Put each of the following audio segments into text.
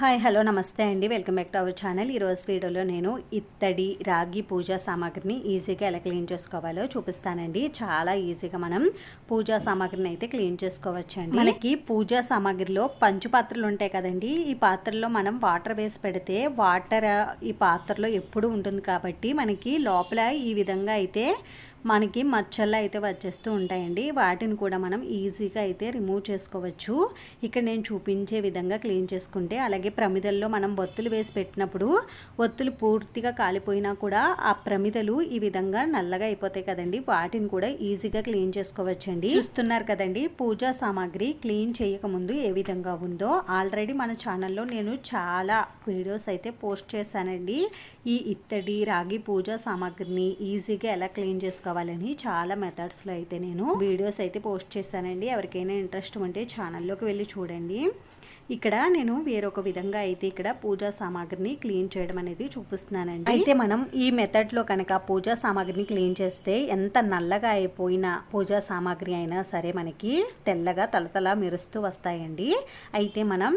Hi hello నమస్తే అండి, welcome back to our channel. ఈరోజు వీడియోలో నేను ఇత్తడి రాగి పూజా సామాగ్రిని ఈజీగా ఎలా క్లీన్ చేసుకోవాలో చూపిస్తానండి. చాలా ఈజీగా మనం పూజా సామాగ్రిని అయితే క్లీన్ చేసుకోవచ్చండి. మనకి పూజా సామాగ్రిలో పంచు పాత్రలు ఉంటాయి కదండి. ఈ పాత్రలో మనం వాటర్ వేసి పెడితే వాటర్ ఈ పాత్రలో ఎప్పుడు ఉంటుంది కాబట్టి మనకి లోపల ఈ విధంగా అయితే మనకి మచ్చలు అయితే వచ్చేస్తూ ఉంటాయండి. వాటిని కూడా మనం ఈజీగా అయితే రిమూవ్ చేసుకోవచ్చు. ఇక్కడ నేను చూపించే విధంగా క్లీన్ చేసుకుంటే, అలాగే ప్రమిదల్లో మనం ఒత్తులు వేసి పెట్టినప్పుడు ఒత్తులు పూర్తిగా కాలిపోయినా కూడా ఆ ప్రమిదలు ఈ విధంగా నల్లగా అయిపోతాయి కదండి. వాటిని కూడా ఈజీగా క్లీన్ చేసుకోవచ్చండి. చూస్తున్నారు కదండి, పూజా సామాగ్రి క్లీన్ చేయకముందు ఏ విధంగా ఉందో. ఆల్రెడీ మన ఛానల్లో నేను చాలా వీడియోస్ అయితే పోస్ట్ చేశానండి. ఈ ఇత్తడి రాగి పూజా సామాగ్రిని ఈజీగా ఎలా క్లీన్ చేసుకోవాలని చాలా మెథడ్స్లో అయితే నేను వీడియోస్ అయితే పోస్ట్ చేశానండి. ఎవరికైనా ఇంట్రెస్ట్ ఉంటే ఛానల్లోకి వెళ్ళి చూడండి. ఇక్కడ నేను వేరొక విధంగా అయితే ఇక్కడ పూజా సామాగ్రిని క్లీన్ చేయడం అనేది చూపిస్తున్నానండి. అయితే మనం ఈ మెథడ్లో కనుక పూజా సామాగ్రిని క్లీన్ చేస్తే ఎంత నల్లగా అయిపోయిన పూజా సామాగ్రి అయినా సరే మనకి తెల్లగా తలతల మెరుస్తూ వస్తాయండి. అయితే మనం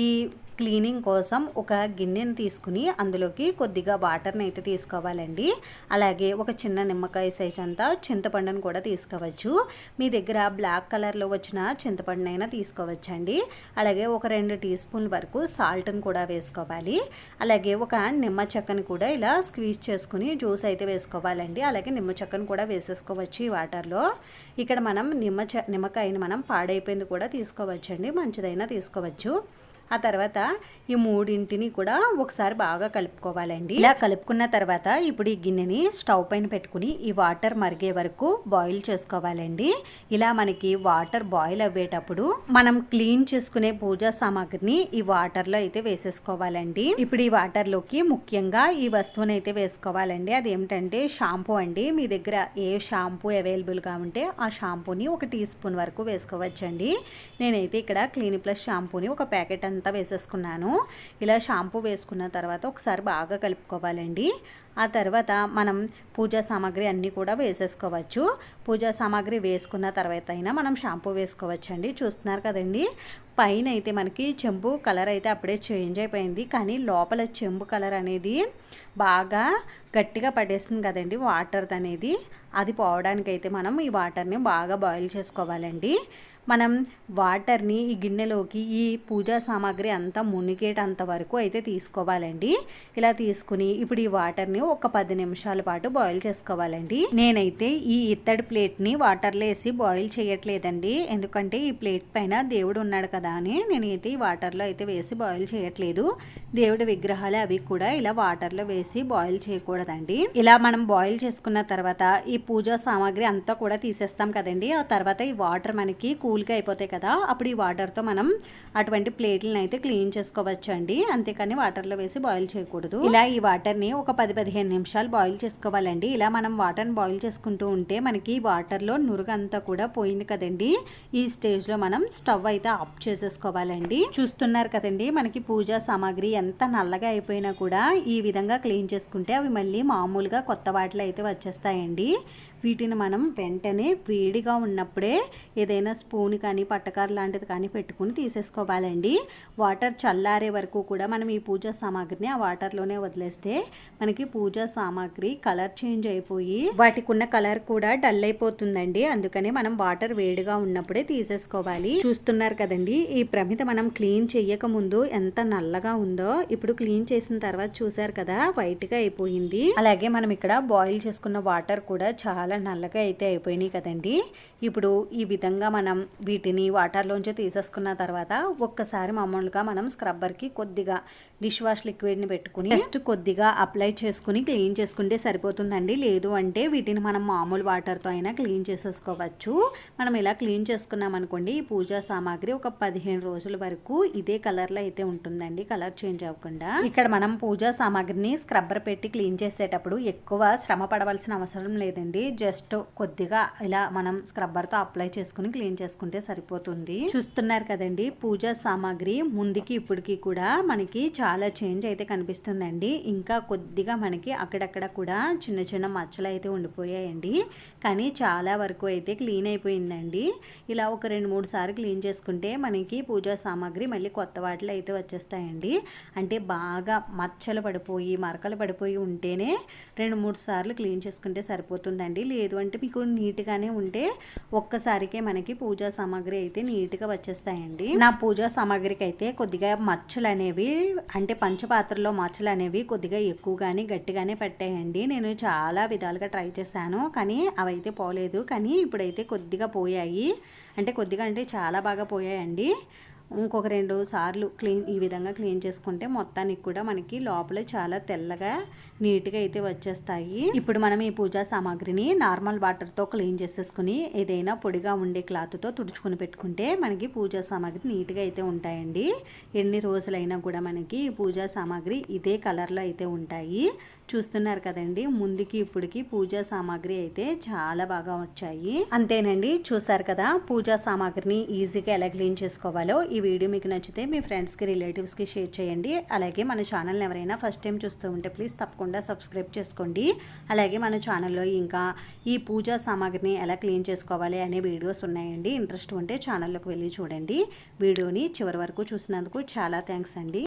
ఈ క్లీనింగ్ కోసం ఒక గిన్నెని తీసుకుని అందులోకి కొద్దిగా వాటర్ని అయితే తీసుకోవాలండి. అలాగే ఒక చిన్న నిమ్మకాయ సైజ్ అంతా చింతపండును కూడా తీసుకోవచ్చు. మీ దగ్గర బ్లాక్ కలర్లో వచ్చిన చింతపండునైనా అయినా తీసుకోవచ్చండి. అలాగే ఒక 2 టీ స్పూన్ల వరకు సాల్ట్ని కూడా వేసుకోవాలి. అలాగే ఒక నిమ్మ చెక్కని కూడా ఇలా స్క్వీజ్ చేసుకుని జ్యూస్ అయితే వేసుకోవాలండి. అలాగే నిమ్మ చెక్కను కూడా వేసేసుకోవచ్చు ఈ వాటర్లో. ఇక్కడ మనం నిమ్మకాయని మనం పాడైపోయింది కూడా తీసుకోవచ్చండి, మంచిదైనా తీసుకోవచ్చు. ఆ తర్వాత ఈ మూడింటిని కూడా ఒకసారి బాగా కలుపుకోవాలండి. ఇలా కలుపుకున్న తర్వాత ఇప్పుడు ఈ గిన్నెని స్టవ్ పైన పెట్టుకుని ఈ వాటర్ మరిగే వరకు బాయిల్ చేసుకోవాలండి. ఇలా మనకి వాటర్ బాయిల్ అవ్వేటప్పుడు మనం క్లీన్ చేసుకునే పూజా సామాగ్రిని ఈ వాటర్లో అయితే వేసేసుకోవాలండి. ఇప్పుడు ఈ వాటర్లోకి ముఖ్యంగా ఈ వస్తువుని అయితే వేసుకోవాలండి. అదేమిటంటే షాంపూ అండి. మీ దగ్గర ఏ షాంపూ అవైలబుల్గా ఉంటే ఆ షాంపూని ఒక టీ స్పూన్ వరకు వేసుకోవచ్చండి. నేనైతే ఇక్కడ క్లినిక్+ షాంపూని ఒక ప్యాకెట్ అంతా వేసేసుకున్నాను. ఇలా షాంపూ వేసుకున్న తర్వాత ఒకసారి బాగా కలుపుకోవాలండి. ఆ తర్వాత మనం పూజా సామాగ్రి అన్నీ కూడా వేసేసుకోవచ్చు. పూజా సామాగ్రి వేసుకున్న తర్వాత అయినా మనం షాంపూ వేసుకోవచ్చండి. చూస్తున్నారు కదండి, పైన అయితే మనకి చెంబు కలర్ అయితే అప్పుడే చేంజ్ అయిపోయింది, కానీ లోపల చెంబు కలర్ అనేది బాగా గట్టిగా పట్టేస్తుంది కదండి వాటర్ అనేది. అది పోవడానికి అయితే మనం ఈ వాటర్ని బాగా బాయిల్ చేసుకోవాలండి. మనం వాటర్ని ఈ గిన్నెలోకి ఈ పూజా సామాగ్రి అంతా మునిగేటంత వరకు అయితే తీసుకోవాలండి. ఇలా తీసుకుని ఇప్పుడు ఈ వాటర్ని ఒక 10 నిమిషాల పాటు బాయిల్ చేసుకోవాలండి. నేనైతే ఈ ఇత్తడి ప్లేట్ని వాటర్లో వేసి బాయిల్ చేయట్లేదండి, ఎందుకంటే ఈ ప్లేట్ పైన దేవుడు ఉన్నాడు కదా అని నేనైతే ఈ వాటర్లో అయితే వేసి బాయిల్ చేయట్లేదు. దేవుడి విగ్రహాలు అవి కూడా ఇలా వాటర్లో వేసి బాయిల్ చేయకూడదండి. ఇలా మనం బాయిల్ చేసుకున్న తర్వాత ఈ పూజా సామాగ్రి అంతా కూడా తీసేస్తాం కదండి. ఆ తర్వాత ఈ వాటర్ మనకి కూల్గా అయిపోతాయి కదా, అప్పుడు ఈ వాటర్తో మనం అటువంటి ప్లేట్లను అయితే క్లీన్ చేసుకోవచ్చు అండి. అంతేకాని వాటర్లో వేసి బాయిల్ చేయకూడదు. ఇలా ఈ వాటర్ని ఒక 10-15 నిమిషాలు బాయిల్ చేసుకోవాలండి. ఇలా మనం వాటర్ని బాయిల్ చేసుకుంటూ ఉంటే మనకి వాటర్లో నురుగంతా కూడా పోయింది కదండి. ఈ స్టేజ్లో మనం స్టవ్ అయితే ఆఫ్ చేసేసుకోవాలండి. చూస్తున్నారు కదండి, మనకి పూజా సామాగ్రి ఎంత నల్లగా అయిపోయినా కూడా ఈ విధంగా క్లీన్ చేసుకుంటే అవి మళ్ళీ మామూలుగా కొత్త వాటిలో అయితే వచ్చేస్తాయండి. వీటిని మనం వెంటనే వేడిగా ఉన్నప్పుడే ఏదైనా స్పూన్ కానీ పట్టకార లాంటిది కానీ పెట్టుకుని తీసేసుకోవాలండి. వాటర్ చల్లారే వరకు కూడా మనం ఈ పూజా సామాగ్రిని ఆ వాటర్లోనే వదిలేస్తే మనకి పూజా సామాగ్రి కలర్ చేంజ్ అయిపోయి వాటికి ఉన్న కలర్ కూడా డల్ అయిపోతుందండి. అందుకని మనం వాటర్ వేడిగా ఉన్నప్పుడే తీసేసుకోవాలి. చూస్తున్నారు కదండి, ఈ ప్రమిద మనం క్లీన్ చేయక ముందు ఎంత నల్లగా ఉందో, ఇప్పుడు క్లీన్ చేసిన తర్వాత చూసారు కదా వైట్గా అయిపోయింది. అలాగే మనం ఇక్కడ బాయిల్ చేసుకున్న వాటర్ కూడా చాలా నల్లగా అయితే అయిపోయినాయి కదండి. ఇప్పుడు ఈ విధంగా మనం వీటిని వాటర్లోంచి తీసేసుకున్న తర్వాత ఒక్కసారి మామూలుగా మనం స్క్రబ్బర్కి కొద్దిగా డిష్ వాష్ లిక్విడ్ని పెట్టుకుని జస్ట్ కొద్దిగా అప్లై చేసుకుని క్లీన్ చేసుకుంటే సరిపోతుందండి. లేదు అంటే వీటిని మనం మామూలు వాటర్తో అయినా క్లీన్ చేసేసుకోవచ్చు. మనం ఇలా క్లీన్ చేసుకున్నాం అనుకోండి, ఈ పూజా సామాగ్రి ఒక 15 రోజుల వరకు ఇదే కలర్లో అయితే ఉంటుందండి, కలర్ చేంజ్ అవ్వకుండా. ఇక్కడ మనం పూజా సామాగ్రిని స్క్రబ్బర్ పెట్టి క్లీన్ చేసేటప్పుడు ఎక్కువ శ్రమ పడవలసిన అవసరం లేదండి. జస్ట్ కొద్దిగా ఇలా మనం స్క్రబ్బర్ రబ్బర్తో అప్లై చేసుకుని క్లీన్ చేసుకుంటే సరిపోతుంది. చూస్తున్నారు కదండి, పూజా సామాగ్రి ముందుకి ఇప్పటికి కూడా మనకి చాలా చేంజ్ అయితే కనిపిస్తుందండి. ఇంకా కొద్దిగా మనకి అక్కడక్కడ కూడా చిన్న చిన్న మచ్చలు అయితే ఉండిపోయాయండి, కానీ చాలా వరకు అయితే క్లీన్ అయిపోయిందండి. ఇలా ఒక 2-3 సార్లు క్లీన్ చేసుకుంటే మనకి పూజా సామాగ్రి మళ్ళీ కొత్త వాటిలో అయితే వచ్చేస్తాయండి. అంటే బాగా మచ్చలు పడిపోయి మరకలు పడిపోయి ఉంటేనే 2-3 సార్లు క్లీన్ చేసుకుంటే సరిపోతుందండి. లేదు అంటే మీకు నీట్గానే ఉంటే ఒక్కసారికే మనకి పూజా సామాగ్రి అయితే నీట్గా వచ్చేస్తాయండి. నా పూజా సామాగ్రికి అయితే కొద్దిగా మచ్చలు అనేవి, అంటే పంచపాత్రలో మచ్చలు అనేవి కొద్దిగా ఎక్కువగానే గట్టిగానే పట్టాయండి. నేను చాలా విధాలుగా ట్రై చేశాను, కానీ అవైతే పోలేదు. కానీ ఇప్పుడైతే కొద్దిగా పోయాయి, అంటే కొద్దిగా అంటే చాలా బాగా పోయాయండి. ఇంకొక 2 సార్లు ఈ విధంగా క్లీన్ చేసుకుంటే మొత్తానికి కూడా మనకి లోపల చాలా తెల్లగా నీట్గా అయితే వచ్చేస్తాయి. ఇప్పుడు మనం ఈ పూజా సామాగ్రిని నార్మల్ వాటర్తో క్లీన్ చేసేసుకుని ఏదైనా పొడిగా ఉండే క్లాత్తో తుడుచుకుని పెట్టుకుంటే మనకి పూజా సామాగ్రి నీట్గా అయితే ఉంటాయండి. ఎన్ని రోజులైనా కూడా మనకి ఈ పూజా సామాగ్రి ఇదే కలర్లో అయితే ఉంటాయి. చూస్తున్నారు కదండి, ముందుకి ఇప్పటికి పూజా సామాగ్రి అయితే చాలా బాగా వచ్చాయి. అంతేనండి, చూసారు కదా పూజా సామాగ్రిని ఈజీగా ఎలా క్లీన్ చేసుకోవాలో. ఈ వీడియో మీకు నచ్చితే మీ ఫ్రెండ్స్కి రిలేటివ్స్కి షేర్ చేయండి. అలాగే మన ఛానల్ని ఎవరైనా ఫస్ట్ టైం చూస్తూ ఉంటే ప్లీజ్ తప్పకుండా సబ్స్క్రైబ్ చేసుకోండి. అలాగే మన ఛానల్లో ఇంకా ఈ పూజా సామాగ్రిని ఎలా క్లీన్ చేసుకోవాలి అనే వీడియోస్ ఉన్నాయండి. ఇంట్రెస్ట్ ఉంటే ఛానల్లోకి వెళ్ళి చూడండి. వీడియోని చివరి వరకు చూసినందుకు చాలా థ్యాంక్స్ అండి.